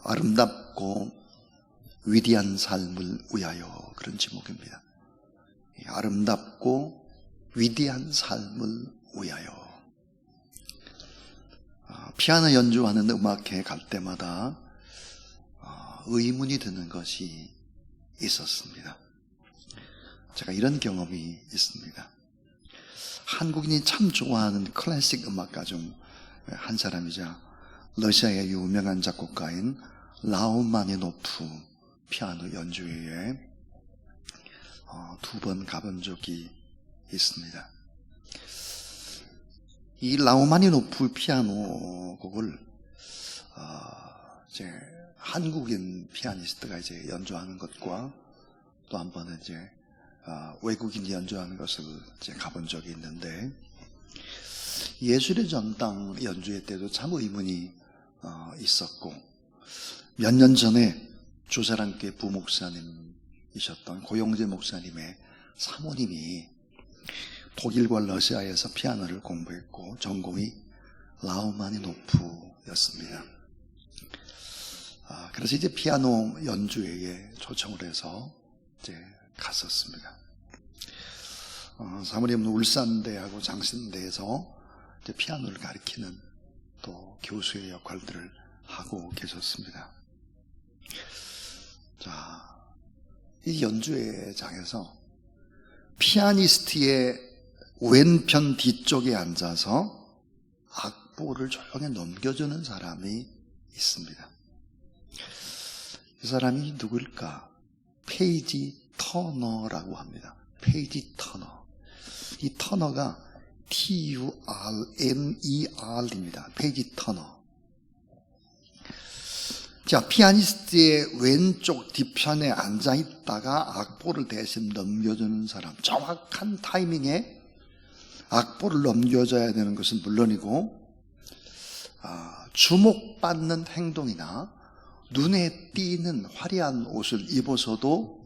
아름답고 위대한 삶을 위하여, 그런 제목입니다. 아름답고 위대한 삶을 위하여. 피아노 연주하는 음악회 갈 때마다 의문이 드는 것이 있었습니다. 제가 이런 경험이 있습니다. 한국인이 참 좋아하는 클래식 음악가 중 한 사람이자 러시아의 유명한 작곡가인 라흐마니노프 피아노 연주회에 2번 가본 적이 있습니다. 이 라흐마니노프 피아노 곡을 이제 한국인 피아니스트가 이제 연주하는 것과 또 한 번은 이제 외국인이 연주하는 것을 이제 가본 적이 있는데, 예술의 전당 연주회 때도 참 의문이 있었고, 몇 년 전에 주사랑교회 부목사님이셨던 고용재 목사님의 사모님이 독일과 러시아에서 피아노를 공부했고 전공이 라흐마니노프였습니다. 그래서 이제 피아노 연주회에 초청을 해서 이제 갔었습니다. 사모님은 울산대하고 장신대에서 이제 피아노를 가르치는 또 교수의 역할들을 하고 계셨습니다. 자, 이 연주회장에서 피아니스트의 왼편 뒤쪽에 앉아서 악보를 조용히 넘겨주는 사람이 있습니다. 이 사람이 누구일까? 페이지 터너라고 합니다. 페이지 터너. 이 터너가 Turner입니다. 페이지 터너. 자, 피아니스트의 왼쪽 뒤편에 앉아있다가 악보를 대신 넘겨주는 사람. 정확한 타이밍에 악보를 넘겨줘야 되는 것은 물론이고, 주목받는 행동이나 눈에 띄는 화려한 옷을 입어서도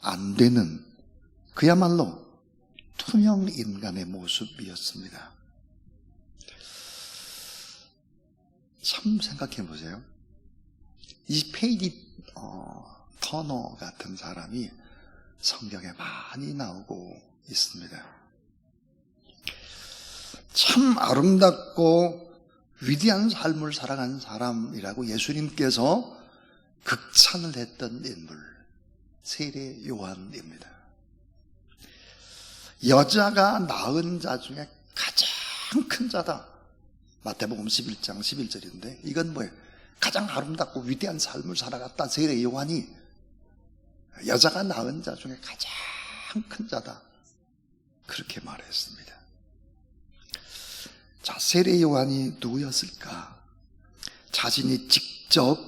안 되는, 그야말로 투명 인간의 모습이었습니다. 참 생각해 보세요. 이 페이지 터너 같은 사람이 성경에 많이 나오고 있습니다. 참 아름답고 위대한 삶을 살아가는 사람이라고 예수님께서 극찬을 했던 인물, 세례 요한입니다. 여자가 낳은 자 중에 가장 큰 자다. 마태복음 11장 11절인데 이건 뭐예요? 가장 아름답고 위대한 삶을 살아갔다. 세례 요한이 여자가 낳은 자 중에 가장 큰 자다. 그렇게 말했습니다. 자, 세례 요한이 누구였을까? 자신이 직접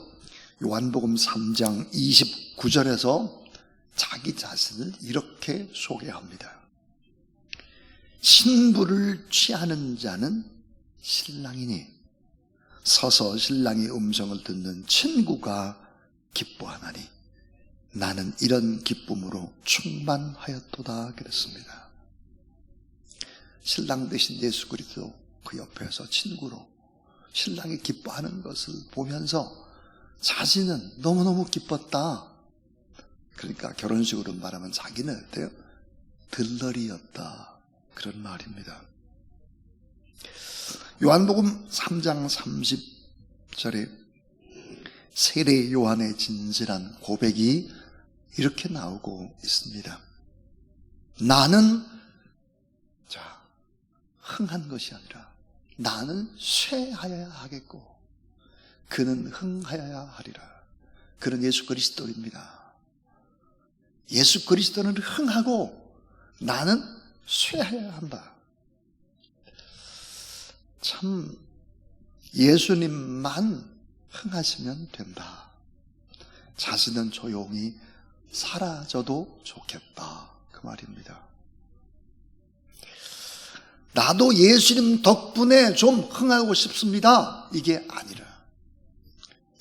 요한복음 3장 29절에서 자기 자신을 이렇게 소개합니다. 신부를 취하는 자는 신랑이니 서서 신랑의 음성을 듣는 친구가 기뻐하나니 나는 이런 기쁨으로 충만하였도다 그랬습니다. 신랑 대신 예수 그리스도 그 옆에서 친구로 신랑이 기뻐하는 것을 보면서 자신은 너무너무 기뻤다. 그러니까 결혼식으로 말하면 자기는 어때요? 들러리였다. 그런 말입니다. 요한복음 3장 30절에 세례 요한의 진실한 고백이 이렇게 나오고 있습니다. 나는 흥한 것이 아니라 나는 쇠하여야 하겠고 그는 흥하여야 하리라. 그는 예수 그리스도입니다. 예수 그리스도는 흥하고 나는 쇠하여야 한다. 참 예수님만 흥하시면 된다. 자신은 조용히 사라져도 좋겠다. 그 말입니다. 나도 예수님 덕분에 좀 흥하고 싶습니다. 이게 아니라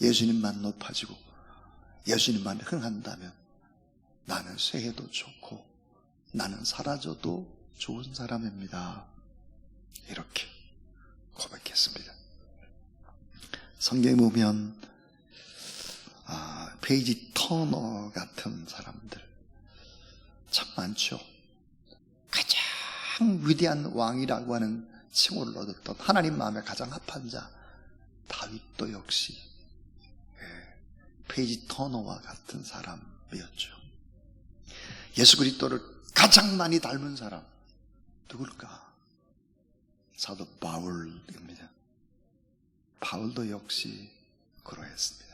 예수님만 높아지고 예수님만 흥한다면 나는 쇠해도 좋고 나는 사라져도 좋은 사람입니다. 이렇게 고백했습니다. 성경에 보면 페이지 터너 같은 사람들 참 많죠. 가장 위대한 왕이라고 하는 칭호를 얻었던 하나님 마음에 가장 합한 자 다윗도 역시 페이지 터너와 같은 사람이었죠. 예수 그리스도를 가장 많이 닮은 사람 누굴까? 사도 바울입니다. 바울도 역시 그러했습니다.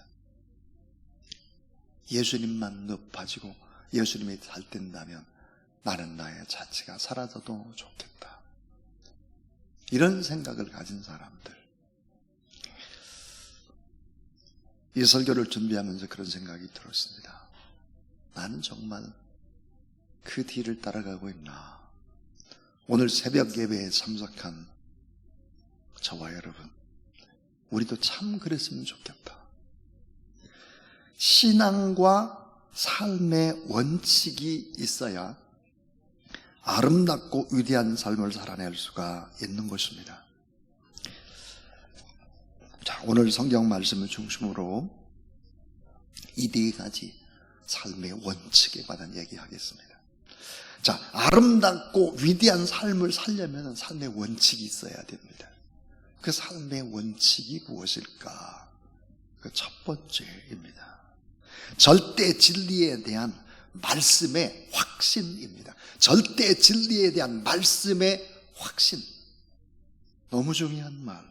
예수님만 높아지고 예수님이 잘 된다면 나는 나의 자치가 사라져도 좋겠다. 이런 생각을 가진 사람들. 이 설교를 준비하면서 그런 생각이 들었습니다. 나는 정말 그 뒤를 따라가고 있나. 오늘 새벽 예배에 참석한 저와 여러분, 우리도 참 그랬으면 좋겠다. 신앙과 삶의 원칙이 있어야 아름답고 위대한 삶을 살아낼 수가 있는 것입니다. 자, 오늘 성경 말씀을 중심으로 이 네 가지 삶의 원칙에 관한 얘기하겠습니다. 자, 아름답고 위대한 삶을 살려면 삶의 원칙이 있어야 됩니다. 그 삶의 원칙이 무엇일까? 그 첫 번째입니다. 절대 진리에 대한 말씀의 확신입니다. 절대 진리에 대한 말씀의 확신. 너무 중요한 말.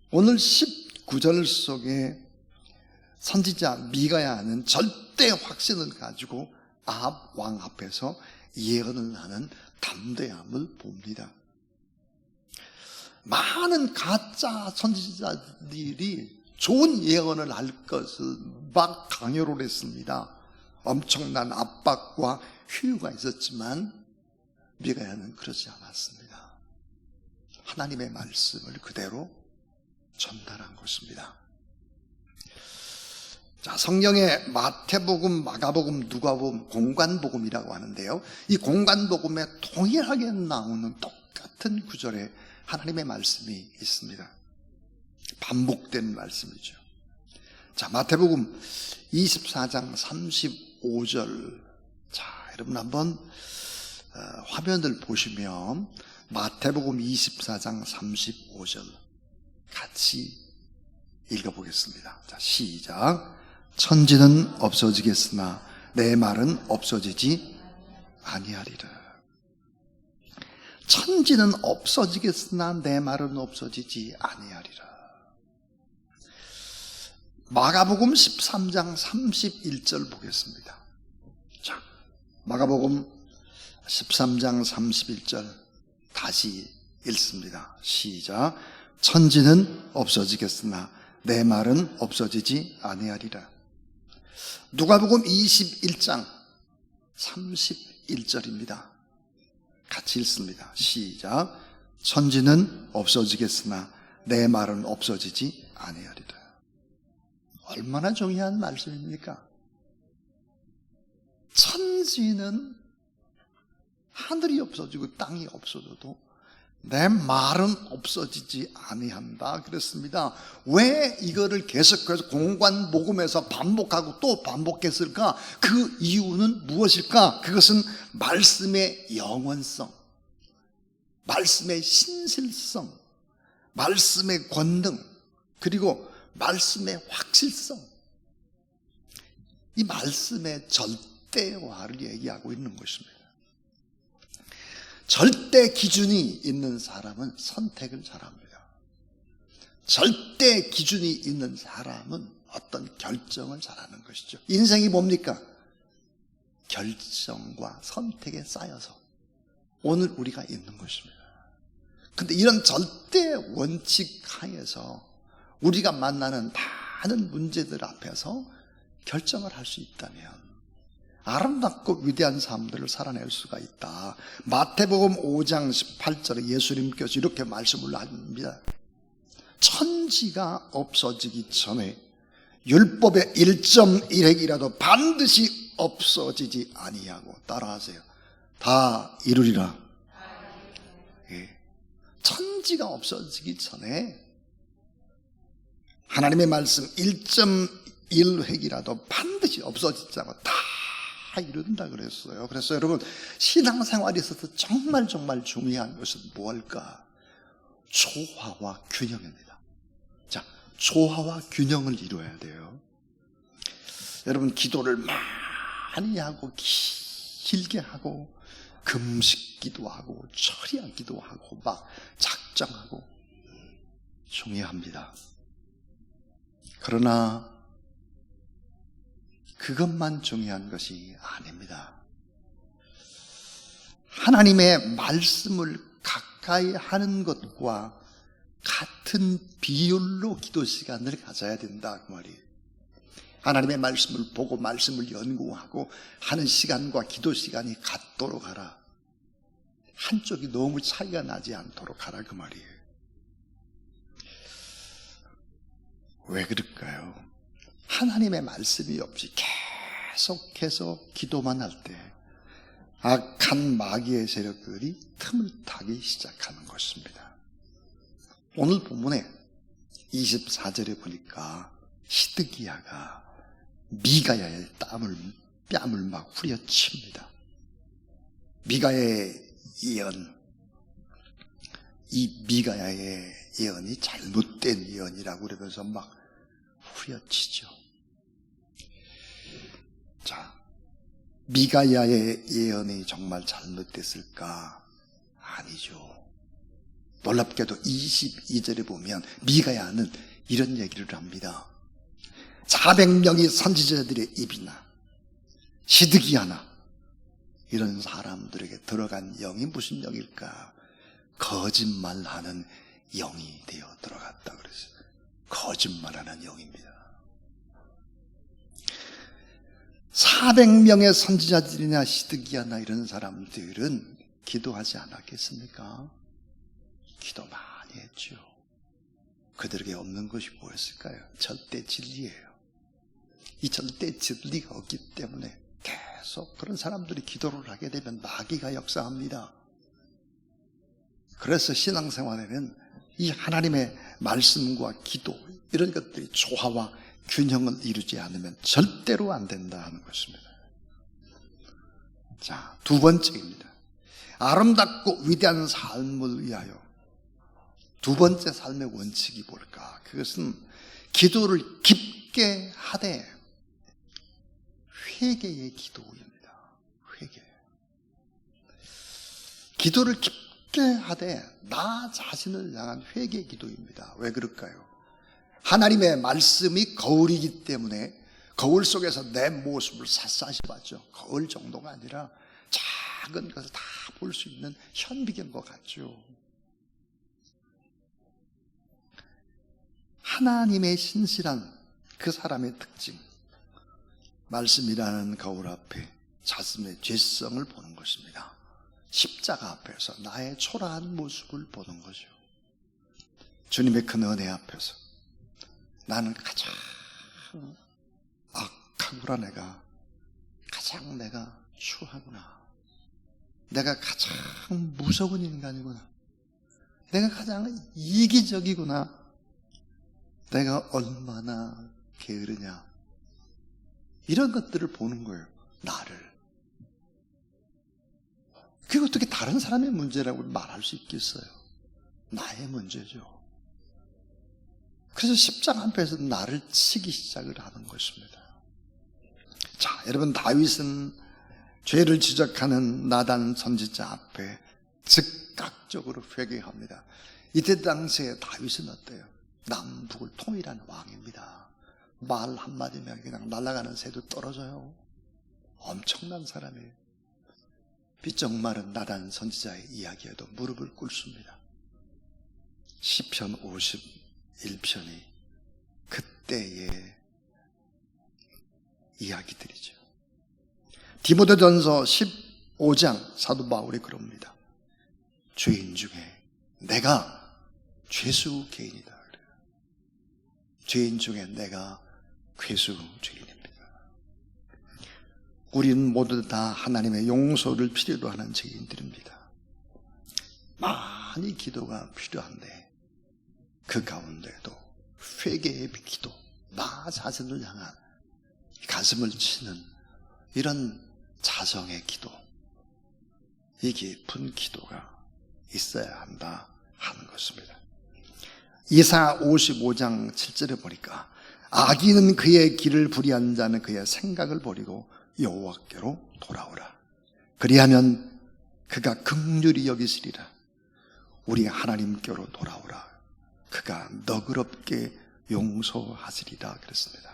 오늘 19절 속에 선지자 미가야 하는 절대 확신을 가지고 아합 왕 앞에서 예언을 하는 담대함을 봅니다. 많은 가짜 선지자들이 좋은 예언을 할 것을 막 강요를 했습니다. 엄청난 압박과 휴유가 있었지만 미가야는 그러지 않았습니다. 하나님의 말씀을 그대로 전달한 것입니다. 자, 성경에 마태복음, 마가복음, 누가복음, 공관복음이라고 하는데요. 이 공관복음에 동일하게 나오는 똑같은 구절에 하나님의 말씀이 있습니다. 반복된 말씀이죠. 자, 마태복음 24장 35절. 자, 여러분 한번 화면을 보시면 마태복음 24장 35절 같이 읽어보겠습니다. 자, 시작. 천지는 없어지겠으나 내 말은 없어지지 아니하리라. 천지는 없어지겠으나 내 말은 없어지지 아니하리라. 마가복음 13장 31절 보겠습니다. 자, 마가복음 13장 31절 다시 읽습니다. 시작. 천지는 없어지겠으나 내 말은 없어지지 아니하리라. 누가복음 21장 31절입니다. 같이 읽습니다. 시작. 천지는 없어지겠으나 내 말은 없어지지 아니하리라. 얼마나 중요한 말씀입니까? 천지는 하늘이 없어지고 땅이 없어져도 내 말은 없어지지 아니한다 그랬습니다. 왜 이거를 계속해서 공관복음에서 반복하고 또 반복했을까? 그 이유는 무엇일까? 그것은 말씀의 영원성, 말씀의 신실성, 말씀의 권능, 그리고 말씀의 확실성, 이 말씀의 절대화를 얘기하고 있는 것입니다. 절대 기준이 있는 사람은 선택을 잘합니다. 절대 기준이 있는 사람은 어떤 결정을 잘하는 것이죠. 인생이 뭡니까? 결정과 선택에 쌓여서 오늘 우리가 있는 것입니다. 그런데 이런 절대 원칙 하에서 우리가 만나는 많은 문제들 앞에서 결정을 할 수 있다면 아름답고 위대한 삶들을 살아낼 수가 있다. 마태복음 5장 18절에 예수님께서 이렇게 말씀을 합니다. 천지가 없어지기 전에 율법의 1.1핵이라도 반드시 없어지지 아니하고, 따라하세요. 다 이루리라. 예. 천지가 없어지기 전에 하나님의 말씀 1.1 일획이라도 반드시 없어지지 않고 다 이룬다 그랬어요. 그래서 여러분, 신앙생활에 있어서 정말 중요한 것은 무엇일까? 조화와 균형입니다. 자, 조화와 균형을 이루어야 돼요. 여러분, 기도를 많이 하고 길게 하고 금식 기도하고 철야 기도하고 막 작정하고 중요합니다. 그러나 그것만 중요한 것이 아닙니다. 하나님의 말씀을 가까이 하는 것과 같은 비율로 기도 시간을 가져야 된다 그 말이에요. 하나님의 말씀을 보고 말씀을 연구하고 하는 시간과 기도 시간이 같도록 하라. 한쪽이 너무 차이가 나지 않도록 하라 그 말이에요. 왜 그럴까요? 하나님의 말씀이 없이 계속해서 기도만 할 때 악한 마귀의 세력들이 틈을 타기 시작하는 것입니다. 오늘 본문에 24절에 보니까 시드기야가 미가야의 뺨을 막 후려칩니다. 미가의 예언, 이 미가야의 예언이 잘못된 예언이라고 그러면서 막 후려치죠. 자, 미가야의 예언이 정말 잘못됐을까? 아니죠. 놀랍게도 22절에 보면 미가야는 이런 얘기를 합니다. 400명의 선지자들의 입이나 시드기야나 이런 사람들에게 들어간 영이 무슨 영일까? 거짓말하는 영이 되어 들어갔다 그랬어요. 거짓말하는 영입니다. 400명의 선지자들이나 시드기야나 이런 사람들은 기도하지 않았겠습니까? 기도 많이 했죠. 그들에게 없는 것이 무엇일까요? 절대 진리예요. 이 절대 진리가 없기 때문에 계속 그런 사람들이 기도를 하게 되면 마귀가 역사합니다. 그래서 신앙생활에는 이 하나님의 말씀과 기도 이런 것들이 조화와 균형을 이루지 않으면 절대로 안 된다 하는 것입니다. 자, 두 번째입니다. 아름답고 위대한 삶을 위하여 두 번째 삶의 원칙이 뭘까? 그것은 기도를 깊게 하되 회개의 기도입니다. 회개. 기도를 깊게 하되 나 자신을 향한 회개 기도입니다. 왜 그럴까요? 하나님의 말씀이 거울이기 때문에 거울 속에서 내 모습을 샅샅이 봤죠. 거울 정도가 아니라 작은 것을 다 볼 수 있는 현미경과 같죠. 하나님의 신실한 그 사람의 특징, 말씀이라는 거울 앞에 자신의 죄성을 보는 것입니다. 십자가 앞에서 나의 초라한 모습을 보는 거죠. 주님의 큰 은혜 앞에서 나는 가장 악하구나, 가장 내가 추하구나, 내가 가장 무서운 인간이구나, 내가 가장 이기적이구나, 내가 얼마나 게으르냐, 이런 것들을 보는 거예요. 나를. 그게 어떻게 다른 사람의 문제라고 말할 수 있겠어요? 나의 문제죠. 그래서 십자가 앞에서 나를 치기 시작을 하는 것입니다. 자, 여러분, 다윗은 죄를 지적하는 나단 선지자 앞에 즉각적으로 회개합니다. 이때 당시에 다윗은 어때요? 남북을 통일한 왕입니다. 말 한마디면 그냥 날아가는 새도 떨어져요. 엄청난 사람이에요. 비쩍 마른 나단 선지자의 이야기에도 무릎을 꿇습니다. 시편 51편이 그때의 이야기들이죠. 디모데전서 15장 사도 바울이 그럽니다. 죄인 중에 내가 죄수 개인이다. 죄인 중에 내가 괴수 죄인입니다. 우리는 모두 다 하나님의 용서를 필요로 하는 죄인들입니다. 많이 기도가 필요한데 그 가운데도 회개의 기도 나 자신을 향한 가슴을 치는 이런 자성의 기도, 이 깊은 기도가 있어야 한다 하는 것입니다. 이사 55장 7절에 보니까 악인은 그의 길을 불의한 자는 그의 생각을 버리고 여호와께로 돌아오라. 그리하면 그가 긍휼히 여기시리라. 우리 하나님께로 돌아오라. 그가 너그럽게 용서하시리라 그랬습니다.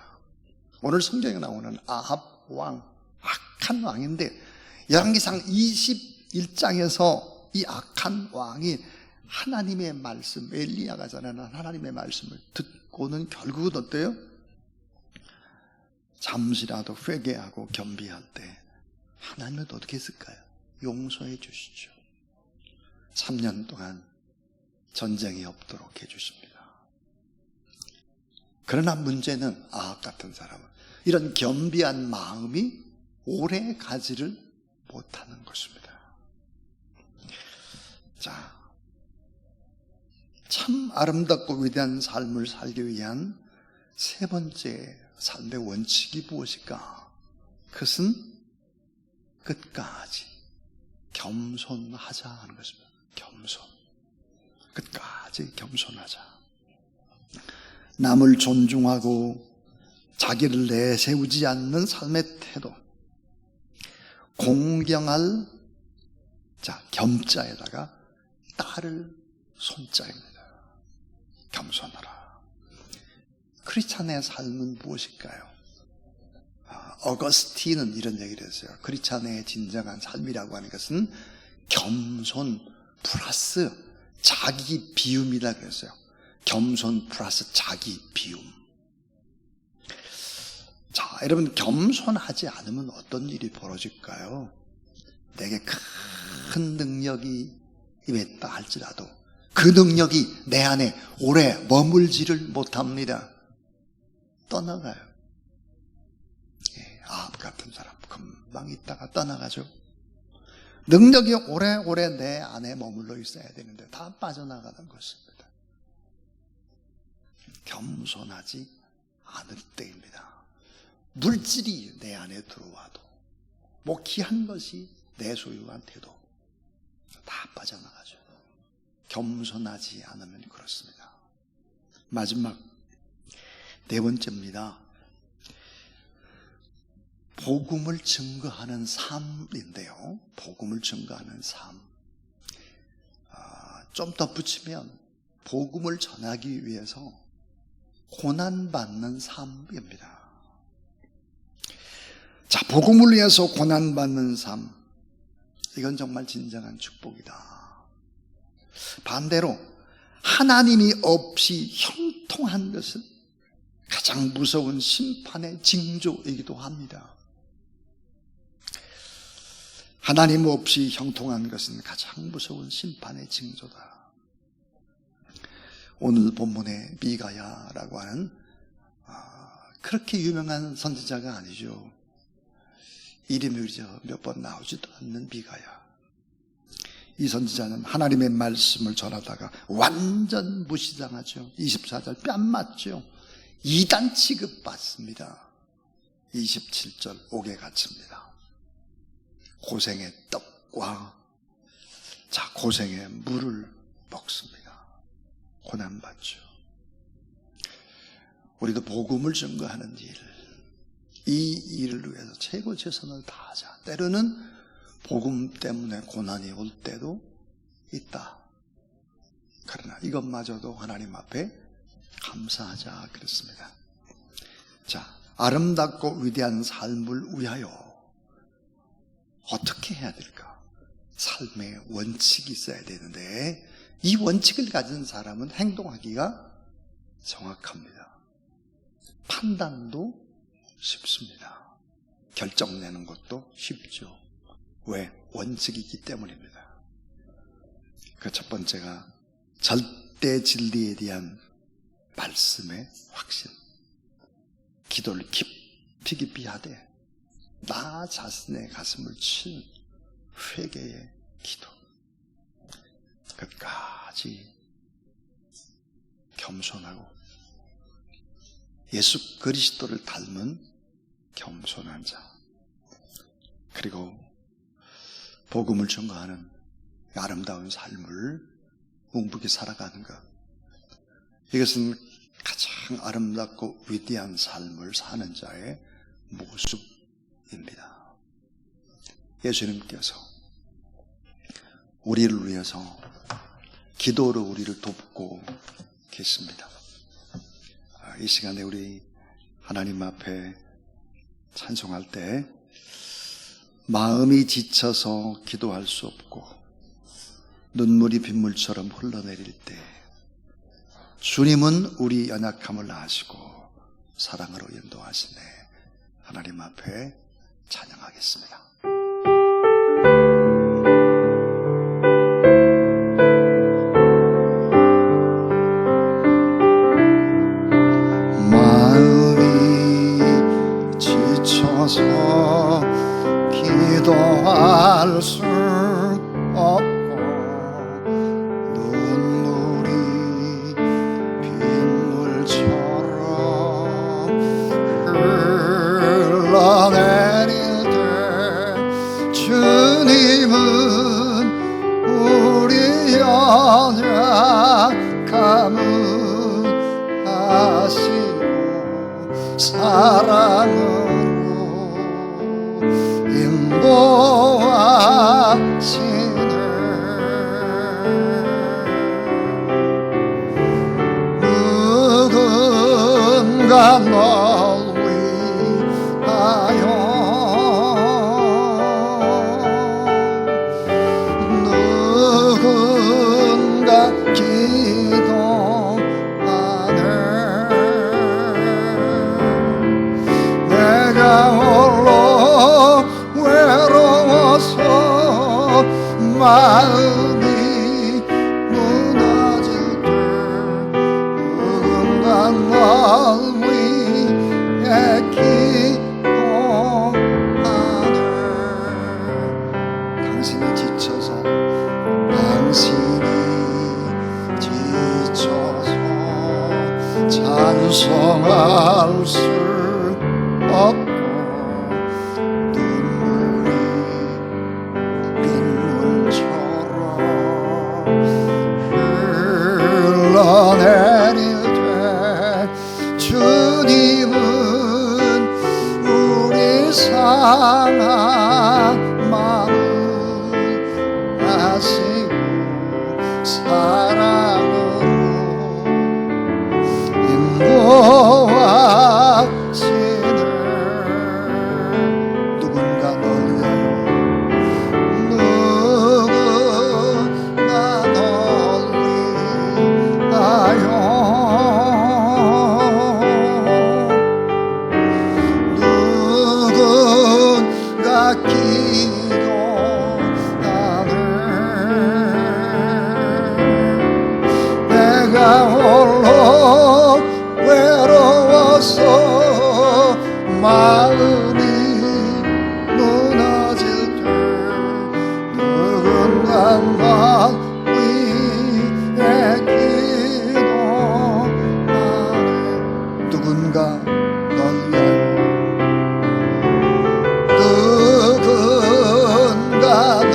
오늘 성경에 나오는 아합 왕, 악한 왕인데 열왕기상 21장에서 이 악한 왕이 하나님의 말씀, 엘리야가 전하는 하나님의 말씀을 듣고는 결국은 어때요? 잠시라도 회개하고 겸비할 때 하나님은 어떻게 했을까요? 용서해 주시죠. 3년 동안 전쟁이 없도록 해주십니다. 그러나 문제는 아합 같은 사람은 이런 겸비한 마음이 오래 가지를 못하는 것입니다. 자, 참 아름답고 위대한 삶을 살기 위한 세 번째 삶의 원칙이 무엇일까? 그것은 끝까지 겸손하자 하는 것입니다. 겸손. 끝까지 겸손하자. 남을 존중하고 자기를 내세우지 않는 삶의 태도. 공경할 겸자에다가 따를 손자입니다. 겸손하라. 크리스찬의 삶은 무엇일까요? 어거스틴은 이런 얘기를 했어요. 크리스찬의 진정한 삶이라고 하는 것은 겸손 플러스 자기 비움이라 그랬어요. 겸손 플러스 자기 비움. 자, 여러분, 겸손하지 않으면 어떤 일이 벌어질까요? 내게 큰 능력이 임했다 할지라도 그 능력이 내 안에 오래 머물지를 못합니다. 떠나가요. 아합 같은 사람 금방 있다가 떠나가죠. 능력이 오래오래 내 안에 머물러 있어야 되는데 다 빠져나가는 것입니다. 겸손하지 않을 때입니다. 물질이 내 안에 들어와도 뭐 귀한 것이 내 소유한 태도 다 빠져나가죠. 겸손하지 않으면 그렇습니다. 마지막 네 번째입니다. 복음을 증거하는 삶인데요. 복음을 증거하는 삶. 좀 덧붙이면 복음을 전하기 위해서 고난받는 삶입니다. 자, 복음을 위해서 고난받는 삶. 이건 정말 진정한 축복이다. 반대로 하나님이 없이 형통한 것은 가장 무서운 심판의 징조이기도 합니다. 하나님 없이 형통한 것은 가장 무서운 심판의 징조다. 오늘 본문의 미가야라고 하는 그렇게 유명한 선지자가 아니죠. 이름이 몇 번 나오지도 않는 미가야. 이 선지자는 하나님의 말씀을 전하다가 완전 무시당하죠. 24절 뺨 맞죠. 이단 취급받습니다. 27절 옥에 갇힙니다. 고생의 떡과 고생의 물을 먹습니다. 고난받죠. 우리도 복음을 증거하는 일, 이 일을 위해서 최고 최선을 다하자. 때로는 복음 때문에 고난이 올 때도 있다. 그러나 이것마저도 하나님 앞에 감사하자 그랬습니다. 자, 아름답고 위대한 삶을 위하여 어떻게 해야 될까? 삶의 원칙이 있어야 되는데 이 원칙을 가진 사람은 행동하기가 정확합니다. 판단도 쉽습니다. 결정 내는 것도 쉽죠. 왜? 원칙이 있기 때문입니다. 그 첫 번째가 절대 진리에 대한 말씀의 확신. 기도를 깊이 하되 나 자신의 가슴을 치는 회개의 기도. 끝까지 겸손하고 예수 그리스도를 닮은 겸손한 자, 그리고 복음을 전가하는 아름다운 삶을 묵묵히 살아가는 것, 이것은 가장 아름답고 위대한 삶을 사는 자의 모습입니다. 예수님께서 우리를 위해서 기도로 우리를 돕고 계십니다. 이 시간에 우리 하나님 앞에 찬송할 때 마음이 지쳐서 기도할 수 없고 눈물이 빗물처럼 흘러내릴 때 주님은 우리 연약함을 아시고 사랑으로 인도하시네. 하나님 앞에 찬양하겠습니다. 마음이 지쳐서 기도할 수 없고 흘러내릴 때 주님은 우리 연약함을 아시고 사랑으로 인도하시네. 누군가 널 누군가 기도하네. 내가 홀로 외로워서 마음이 무너질 때 누군가 널 위해 당신이 지쳐서 찬송할 수 없고 눈물이 빗물처럼 흘러내릴 때 주님은 우리 상한 마음 아시고 사랑으로 인도하시네. 누군가 널 위하여 누군가 내가 홀로 외로워서 마음이 무너질 때 누군가 날 위해 기도하네. 누군가 널 누군가 널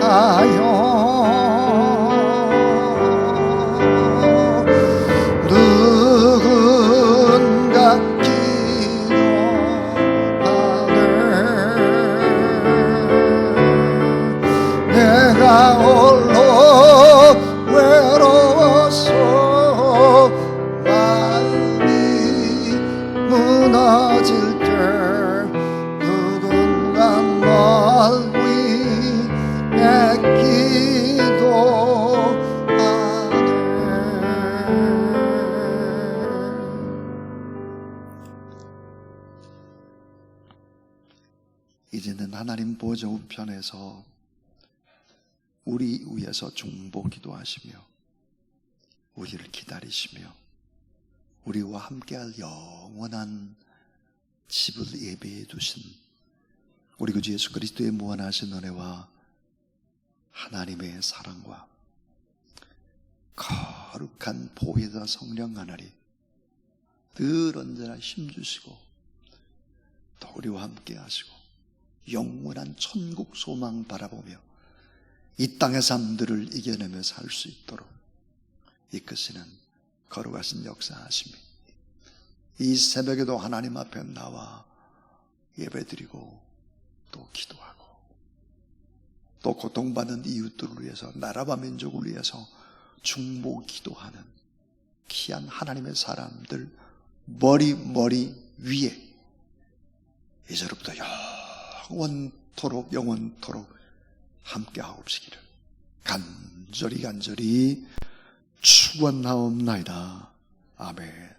위하여 내가 홀로 외로워서 마음이 무너질 때 누군가 널 위해 기도하네. 이제는 하나님 보좌 우편에서 우리 위해서 중보 기도하시며 우리를 기다리시며 우리와 함께할 영원한 집을 예비해 두신 우리 구주 예수 그리스도의 무한하신 은혜와 하나님의 사랑과 거룩한 보혜사 성령 하나님 늘 언제나 힘주시고 또 우리와 함께 하시고 영원한 천국 소망 바라보며 이 땅의 삶들을 이겨내며 살 수 있도록 이끄시는 거룩하신 역사하심이 이 새벽에도 하나님 앞에 나와 예배드리고 또 기도하고 또 고통받는 이웃들을 위해서 나라와 민족을 위해서 중보 기도하는 귀한 하나님의 사람들 머리 위에 이제로부터 영원토록 함께하옵시기를 간절히 축원하옵나이다. 아멘.